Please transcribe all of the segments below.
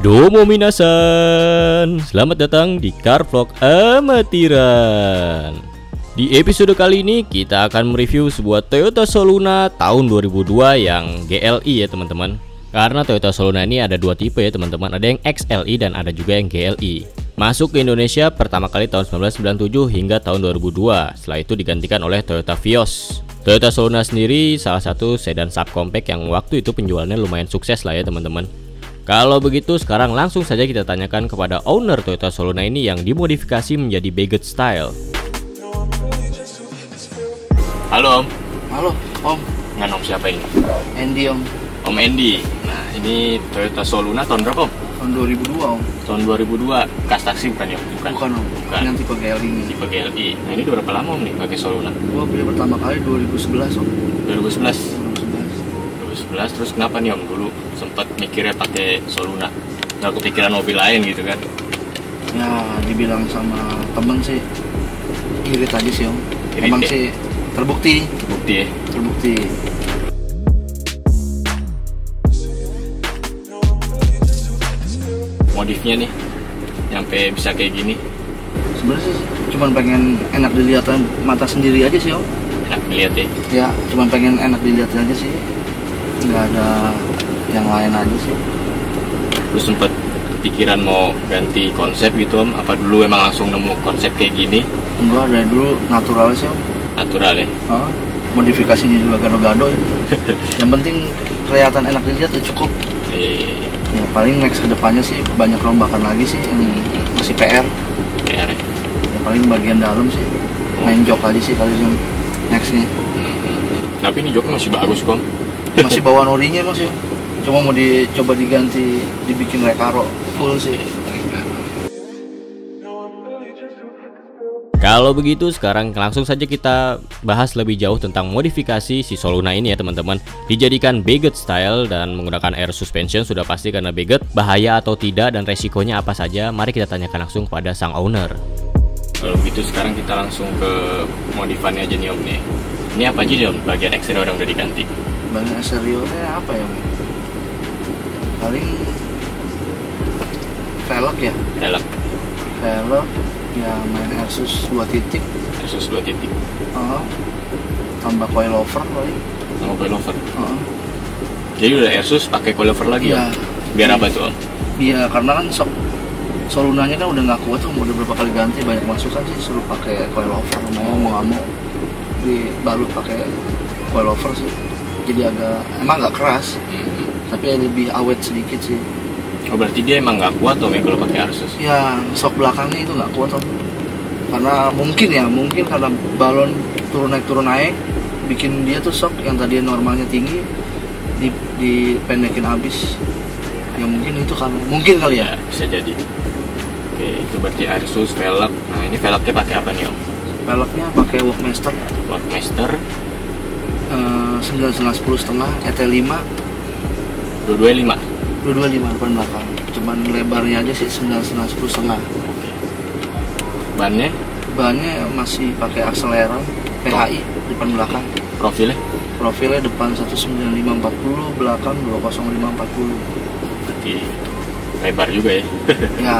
Domo minasan, selamat datang di Car Vlog Amatiran. Di episode kali ini kita akan mereview sebuah Toyota Soluna tahun 2002 yang GLI ya teman-teman. Karena Toyota Soluna ini ada dua tipe ya teman-teman, ada yang XLI dan ada juga yang GLI. Masuk ke Indonesia pertama kali tahun 1997 hingga tahun 2002. Setelah itu digantikan oleh Toyota Vios. Toyota Soluna sendiri salah satu sedan subcompact yang waktu itu penjualannya lumayan sukses lah ya teman-teman. Kalau begitu sekarang langsung saja kita tanyakan kepada owner Toyota Soluna ini yang dimodifikasi menjadi Baguette style. Halo Om. Halo Om. Dengan Om siapa ini? Andy Om. Om Andy. Nah ini Toyota Soluna tahun berapa Om? Tahun 2002 Om. Tahun 2002. Kas taksi bukan ya? Bukan Om. Bukan. Yang tipe GLI ini. Tipe GLI. Nah ini udah berapa lama Om nih pakai Soluna? Gua beli pertama kali 2011 Om. 2011. Terus kenapa nih Om dulu sempat mikirnya pakai Soluna? Nggak kepikiran mobil lain gitu kan? Ya dibilang sama temen sih irit aja sih Om. Irit Emang ya? sih terbukti ya? Terbukti. Modifnya nih sampai bisa kayak gini Sebenarnya sih cuman pengen enak dilihat mata sendiri aja sih Om. enak dilihat ya? Ya cuman pengen enak dilihat aja sih. Nggak ada yang lain aja sih. Lu sempet pikiran mau ganti konsep gitu Om? Apa dulu emang langsung nemu konsep kayak gini? Enggak, dari dulu natural sih Om. Natural ya? Modifikasinya juga gado-gado ya. Yang penting kelihatan enak dilihat ya cukup. Ya paling next kedepannya sih banyak rombakan lagi sih yang masih PR. PR ya? Ya paling bagian dalam sih main jok aja sih kali ini nextnya. Tapi ini joknya masih bagus Om. Masih bawaan orinya masih. Cuma mau dicoba diganti, dibikin Recaro full sih. Kalau begitu sekarang langsung saja kita bahas lebih jauh tentang modifikasi si Soluna ini ya teman-teman. Dijadikan Baguette style dan menggunakan air suspension sudah pasti karena Baguette. Bahaya atau tidak dan resikonya apa saja, mari kita tanyakan langsung kepada sang owner. Kalau begitu sekarang kita langsung ke modifannya aja nih Om nih. Ini apa aja nih Om bagian eksterior yang udah diganti? Bagian eksteriornya apa ya? Paling velg ya. Velg ya, main Asus 2 titik. Asus 2 titik. Tambah coilover kali. Tambah coilover. Jadi udah Asus pakai coilover lagi ya? Biar apa tuh Om? Iya, karena kan Solunanya kan udah nggak kuat tuh, udah berapa kali ganti banyak masukan sih suruh pakai coilover. Mau nggak mau dibalut pakai coilover sih. Jadi emang nggak keras, tapi lebih awet sedikit sih. Oh berarti dia emang nggak kuat Om ya kalau pakai Asus? Ya, shock belakangnya itu nggak kuat Om. Karena mungkin karena balon turun naik, bikin dia tuh shock yang tadi normalnya tinggi, dipendekin habis. Ya mungkin itu mungkin kali ya. Bisa jadi. Oke, itu berarti Asus velg. Nah ini velgnya pakai apa nih Om? Velgnya pakai Workmaster. 19,10,5 ET5. Dua-duanya 5 depan belakang. Cuman lebarnya aja sih 19,10,5. Bannya masih pakai akseleran PHI depan belakang. Profilnya depan 195/40, belakang 205/40. Berarti lebar juga ya? Ya,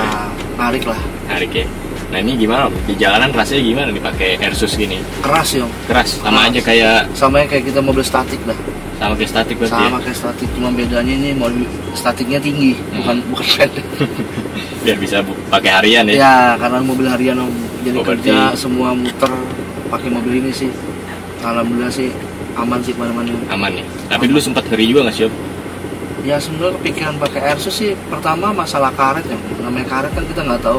narik lah. Narik ya. Nah ini gimana Om? Di jalanan rasanya gimana nih pakai Asus gini? Keras ya Om. Keras? Sama aja kayak kita mobil statik dah. Sama kayak statik berarti Sama kayak statik, cuma bedanya ini mobil statiknya tinggi, bukan pendek. Biar bisa pakai harian ya? Ya, karena mobil harian Om. Jadi kerja berarti semua muter pakai mobil ini sih. Alhamdulillah sih aman sih kemana-mana. Aman nih. Tapi dulu sempat ngeri juga nggak sih Om? Ya sebenarnya kepikiran pakai Asus sih. Pertama masalah karet ya. Namanya karet kan kita nggak tahu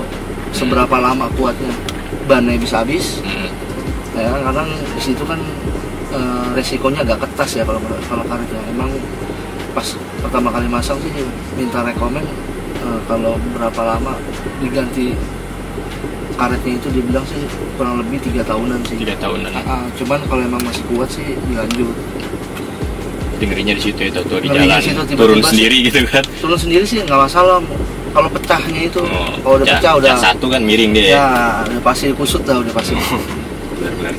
seberapa lama kuatnya. Bannya bisa habis. Ya, karena di situ kan resikonya agak ketas ya kalau karet ya. Emang pas pertama kali masang sih minta rekomen kalau berapa lama diganti karetnya, itu dibilang sih kurang lebih 3 tahunan sih. 3 tahunan. Cuman kalau emang masih kuat sih dilanjut. Ngerinya di situ ya, tuh di jalan turun sendiri gitu kan? Turun sendiri sih nggak masalah. Kalau pecahnya itu, kalau udah pecah udah satu kan miring dia. Ya, udah pasti kusut dah, udah pasti. Benar-benar.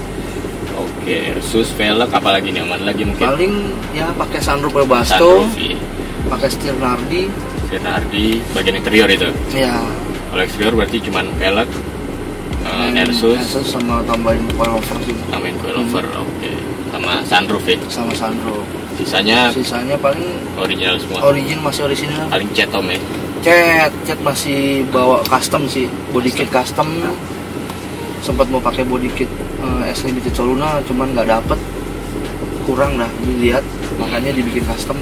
Oke, Airsus, velg apalagi nih aman lagi mungkin? Paling ya pakai sunroof Webasto, Sunroof, iya. pakai setir Nardi. Setir Nardi, bagian interior itu. Ya. Kalau eksterior berarti cuman velg, Airsus sama tambahin coilover juga. Tambahin coilover, oke. Sama sunroof ya. Sama sunroof. Sisanya paling original semua. Masih original. Paling cat om ya. Cat masih bawa custom sih, body kit custom. Sempat mau pakai body kit S Limited Soluna, cuman nggak dapet, kurang dah dilihat, makanya dibikin custom.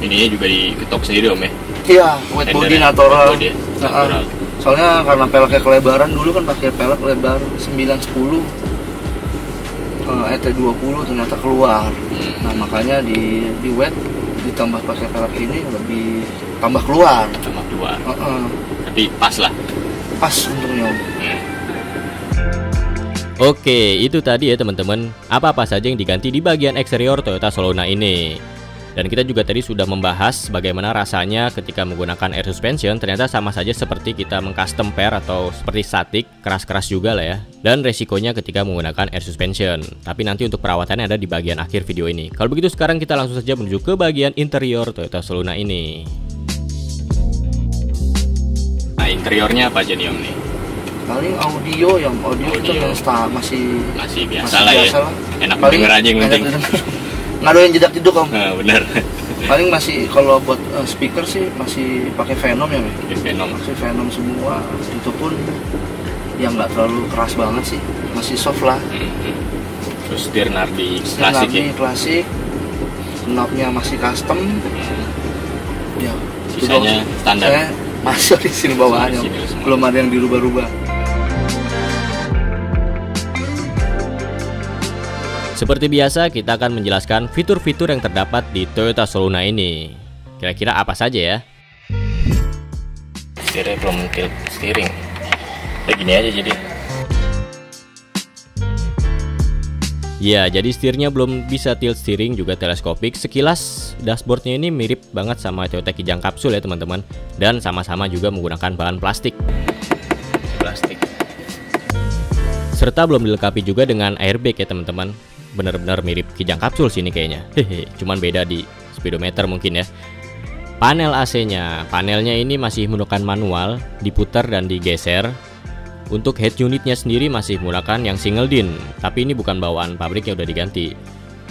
Ininya juga diketok sendiri om ya. Iya, wet body natural. Natural. Soalnya karena peleknya kelebaran, dulu kan pakai pelek lebar 910 ET20 ternyata keluar. Nah makanya di wet ditambah pakai pelek ini lebih tambah keluar. Tapi pas lah. Pas untungnya. Oke, itu tadi ya teman-teman, apa-apa saja yang diganti di bagian eksterior Toyota Soluna ini. Dan kita juga tadi sudah membahas bagaimana rasanya ketika menggunakan air suspension. Ternyata sama saja seperti kita mengcustom pair atau seperti static, keras-keras juga lah ya. Dan resikonya ketika menggunakan air suspension. Tapi nanti untuk perawatannya ada di bagian akhir video ini. Kalau begitu sekarang kita langsung saja menuju ke bagian interior Toyota Soluna ini. Nah, interiornya apa aja nih om nih? Paling audio itu masih biasa lah ya. Enak denger aja yang penting. Nggak ada yang jedak-jeduk om. Nah, bener. Paling masih kalau buat speaker sih masih pakai Venom ya, Venom. Masih Venom semua. Itu pun yang nggak terlalu keras banget sih, masih soft lah. Terus setir Nardi klasik ya. Klasik. Knobnya masih custom. Ya. Sisanya standar. Masih di sini bawaannya, belum ada yang dirubah-rubah. Seperti biasa, kita akan menjelaskan fitur-fitur yang terdapat di Toyota Soluna ini. Kira-kira apa saja ya? Setirnya belum tilt steering. Kayak gini aja jadi. Ya, jadi setirnya belum bisa tilt steering, juga teleskopik. Sekilas dashboardnya ini mirip banget sama Toyota Kijang Kapsul ya teman-teman. Dan sama-sama juga menggunakan bahan plastik. Serta belum dilengkapi juga dengan airbag ya teman-teman. Benar-benar mirip Kijang Kapsul sini kayaknya. Cuman beda di speedometer mungkin ya. Panel AC-nya, panelnya ini masih menggunakan manual, diputar dan digeser. Untuk head unitnya sendiri masih menggunakan yang single din, tapi ini bukan bawaan pabriknya, udah diganti.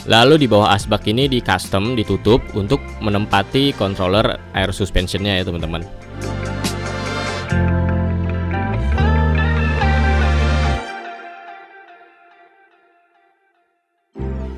Lalu di bawah asbak ini di custom ditutup untuk menempati controller air suspensionnya ya teman-teman.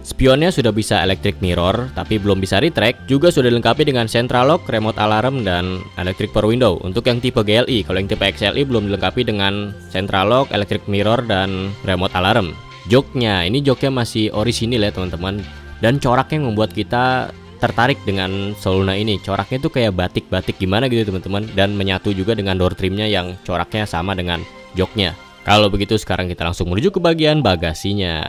Spionnya sudah bisa electric mirror, tapi belum bisa retract. Juga sudah dilengkapi dengan central lock, remote alarm, dan electric power window. Untuk yang tipe GLI, kalau yang tipe XLI belum dilengkapi dengan central lock, electric mirror, dan remote alarm. Joknya, ini joknya masih orisinil ya teman-teman. Dan coraknya yang membuat kita tertarik dengan Soluna ini. Coraknya tuh kayak batik-batik gimana gitu teman-teman. Dan menyatu juga dengan door trimnya yang coraknya sama dengan joknya. Kalau begitu sekarang kita langsung menuju ke bagian bagasinya.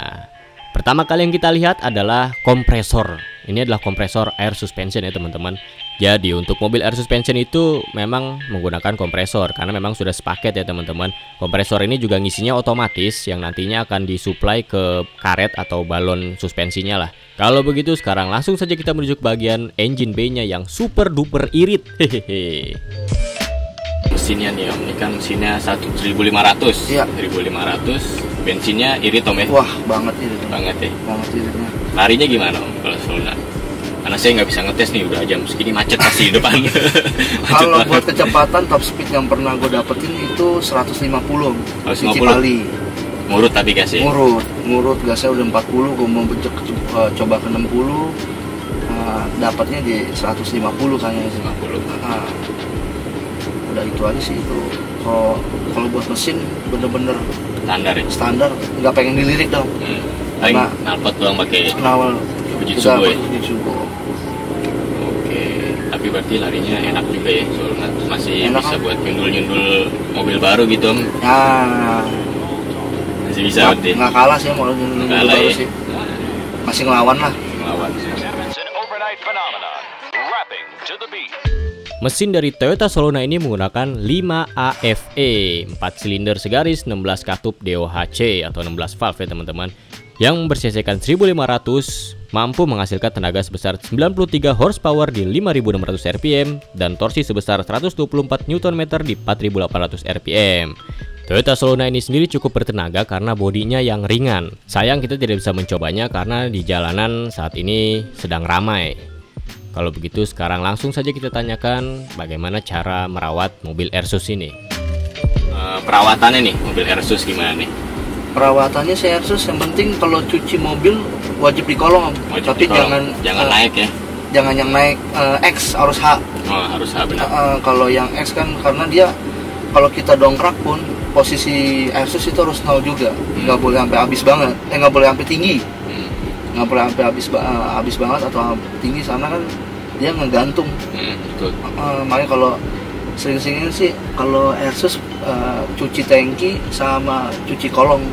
Pertama kali yang kita lihat adalah kompresor. Ini adalah kompresor air suspension ya teman-teman. Jadi untuk mobil air suspension itu memang menggunakan kompresor karena memang sudah sepaket ya teman-teman. Kompresor ini juga ngisinya otomatis yang nantinya akan disuplai ke karet atau balon suspensinya lah. Kalau begitu sekarang langsung saja kita menuju ke bagian engine bay-nya yang super duper irit. Hehehe. Mesinnya nih om, ini kan mesinnya 1500 ya. 1500, bensinnya irit om ya? Wah banget irit. Banget ya? Banget iritnya. Larinya gimana om kalau Soluna? Karena saya nggak bisa ngetes nih, udah jam segini macet pasti di depan. Kalau buat kecepatan top speed yang pernah gue dapetin itu 150 om. 150? Ngurut tapi gasnya? Ngurut gasnya udah 40, gue mau coba ke 60, dapatnya di 150 kayaknya. 150? Udah itu aja sih itu. Kalau buat mesin bener-bener standar, nggak pengen dilirik dong. Paling knalpot doang pakai Fujitsu ya. Oke, tapi berarti larinya enak juga ya, soalnya masih enak, bisa buat nyundul mobil baru gitu om. Nah, masih bisa berarti. Nggak kalah sih mau nyundul mobil baru sih. Masih ngelawan lah. Mesin dari Toyota Soluna ini menggunakan 5AFE 4 silinder segaris 16 katup DOHC atau 16 valve ya teman-teman, yang bersisikan 1500, mampu menghasilkan tenaga sebesar 93 horsepower di 5600 rpm dan torsi sebesar 124 Nm di 4800 rpm. Toyota Soluna ini sendiri cukup bertenaga karena bodinya yang ringan. Sayang kita tidak bisa mencobanya karena di jalanan saat ini sedang ramai. Kalau begitu sekarang langsung saja kita tanyakan bagaimana cara merawat mobil Airsus ini. Perawatannya nih mobil Airsus gimana nih? Perawatannya si Airsus yang penting kalau cuci mobil wajib dikolong, tapi jangan naik ya. Jangan yang naik X, harus H. Oh, harus H benar. Kalau yang X kan karena dia kalau kita dongkrak pun posisi Airsus itu harus 0 juga, nggak boleh sampai habis banget, nggak boleh sampai tinggi, nggak boleh sampai habis banget atau tinggi, sana kan dia ngegantung. Betul. Makanya kalau sering-seringin sih kalau Airsus cuci tangki sama cuci kolong.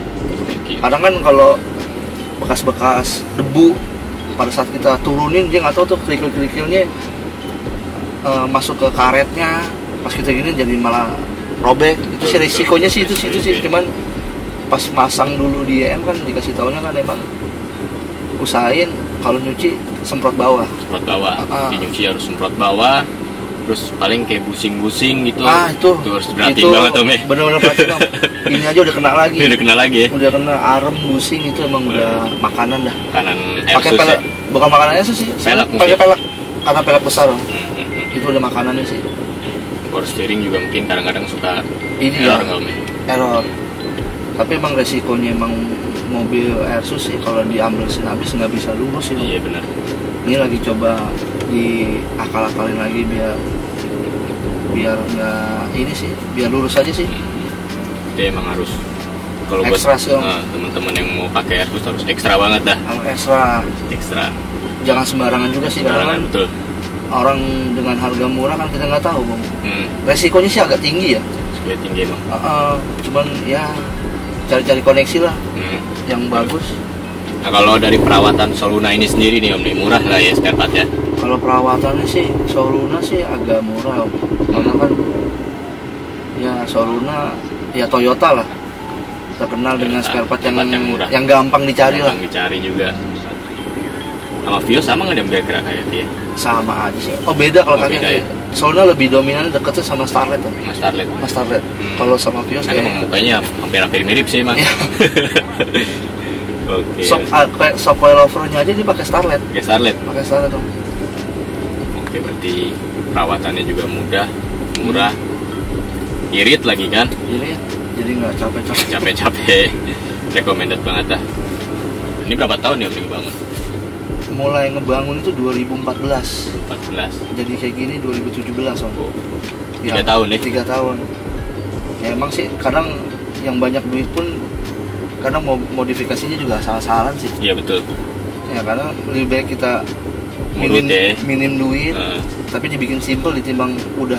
Kadang kan kalau bekas-bekas debu pada saat kita turunin dia nggak tahu tuh kerikil-kerikilnya masuk ke karetnya, pas kita gini jadi malah robek. Itu sih risikonya sih, itu sih cuman pas masang dulu di EM kan dikasih taunya kan emang usahain kalau nyuci semprot bawah. Dinyuci harus semprot bawah, terus paling kayak busing-busing gitu. Itu harus perhatiin banget Om ya. Bener-bener perhatiin Om. Ini aja udah kena lagi. Ya. Udah kena arem, busing, itu emang udah makanan dah. Makanan pakai Airsus pelek, ya? Bukan makanan Airsus sih. Pakai pelek, karena pelek besar Om. Itu udah makanannya sih. Power steering juga mungkin kadang-kadang suka error. Tapi emang resikonya emang mobil Airsus sih kalau diambil habis nggak bisa lurus sih. Iya benar. Ini lagi coba diakal-akalin lagi biar nggak ini sih, biar lurus aja sih. Dia emang harus kalau buat teman-teman yang mau pakai Airsus harus ekstra banget dah. Ekstra. Jangan sembarangan juga sih. Sembarangan betul. Orang dengan harga murah kan kita nggak tahu Bang. Resikonya sih agak tinggi ya. Agak tinggi Bang. Cuman ya cari-cari koneksi lah yang bagus. Nah kalau dari perawatan Soluna ini sendiri nih Om, nih murah lah ya spare part ya? Kalau perawatannya sih Soluna sih agak murah Om. Karena kan ya Soluna ya Toyota lah terkenal dengan spare part yang murah, yang gampang dicari lah. Gampang dicari juga. Sama Vios sama nggak ada gerak kayak dia? Sama aja sih. Beda kalau kayaknya. Ya? Soluna lebih dominan deketnya sama Starlet. Mas Starlet. Kalau sama Vios kayak mukanya hampir mirip sih Mas. Oke. Shock coilover-nya aja dia pakai Starlet. Pakai Starlet Om. Oke, berarti perawatannya juga murah. Irit lagi kan? Irit. Jadi nggak capek-capek. Recommended banget dah. Ini berapa tahun ya bangun? Mulai ngebangun itu 2014. 14. Jadi kayak gini 2017 Om. 3 tahun ya? 3 tahun. Ya emang sih kadang yang banyak duit pun kadang modifikasinya juga salah-salahan sih. Iya betul. Ya karena lebih baik kita minim duit, tapi dibikin simple ditimbang udah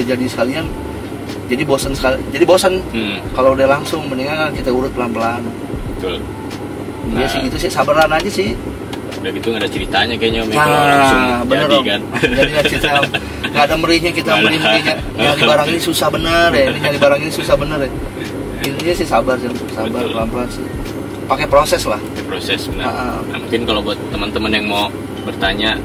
jadi sekalian. Jadi bosan kalau udah langsung, mendingan kita urut pelan-pelan. Betul. Iya sih gitu sih, sabaran aja sih. Udah gitu nggak ada ceritanya kayaknya Om, kalau langsung jadi kan. Jadi nggak cerita, nggak ada merihnya kita merihnya. Nyari barang ini susah bener ya, Intinya sih sabar pelan-pelan sih. Pakai proses lah. Proses benar. Nah, mungkin kalau buat teman-teman yang mau bertanya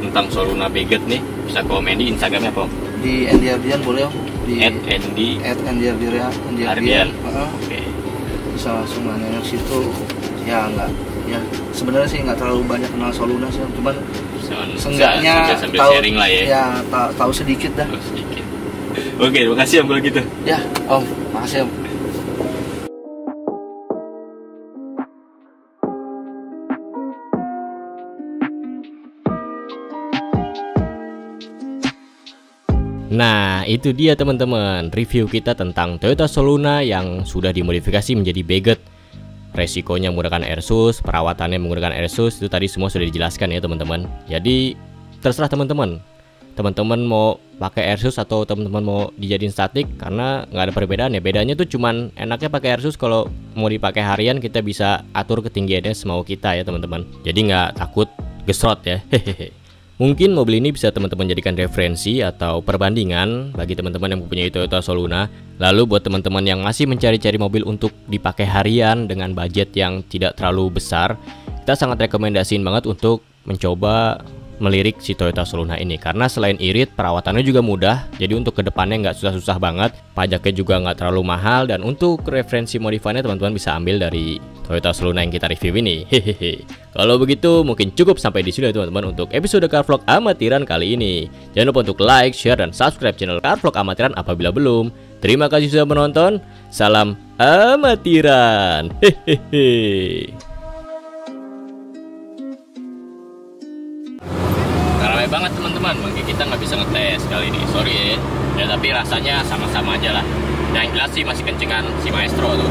tentang Soluna Beget nih, bisa komen di Instagramnya Om. Di Andy Ardian boleh Om. Di @Andy Ardian. Oke. Bisa langsung nanya ke situ. Ya enggak. Ya sebenarnya sih nggak terlalu banyak kenal Soluna sih, cuman seenggaknya tahu sharing lah ya. Ya tahu sedikit dah. Oke, terima kasih Om kalau gitu. Ya Om, makasih Om. Nah, itu dia teman-teman, review kita tentang Toyota Soluna yang sudah dimodifikasi menjadi Beget. Resikonya menggunakan Airsus, perawatannya menggunakan Airsus, itu tadi semua sudah dijelaskan ya teman-teman. Jadi terserah teman-teman. Teman-teman mau pakai Airsus atau teman-teman mau dijadiin statik, karena nggak ada perbedaan ya. Bedanya tuh cuman enaknya pakai Airsus kalau mau dipakai harian kita bisa atur ketinggiannya semau kita ya teman-teman. Jadi nggak takut gesrot ya. Hehehe. Mungkin mobil ini bisa teman-teman jadikan referensi atau perbandingan bagi teman-teman yang mempunyai Toyota Soluna. Lalu buat teman-teman yang masih mencari-cari mobil untuk dipakai harian dengan budget yang tidak terlalu besar, kita sangat rekomendasiin banget untuk mencoba melirik si Toyota Soluna ini, karena selain irit, perawatannya juga mudah. Jadi untuk kedepannya nggak susah-susah banget, pajaknya juga nggak terlalu mahal, dan untuk referensi modifannya teman-teman bisa ambil dari Toyota Soluna yang kita review ini. Hehehe. Kalau begitu mungkin cukup sampai di sini teman-teman untuk episode Car Vlog Amatiran kali ini. Jangan lupa untuk like, share, dan subscribe channel Car Vlog Amatiran apabila belum. Terima kasih sudah menonton. Salam amatiran. Hehehe. Ramai banget teman-teman, makanya kita nggak bisa ngetes kali ini, sorry ya. Ya tapi rasanya sama-sama aja lah. Yang jelas sih masih kencengan si Maestro tuh.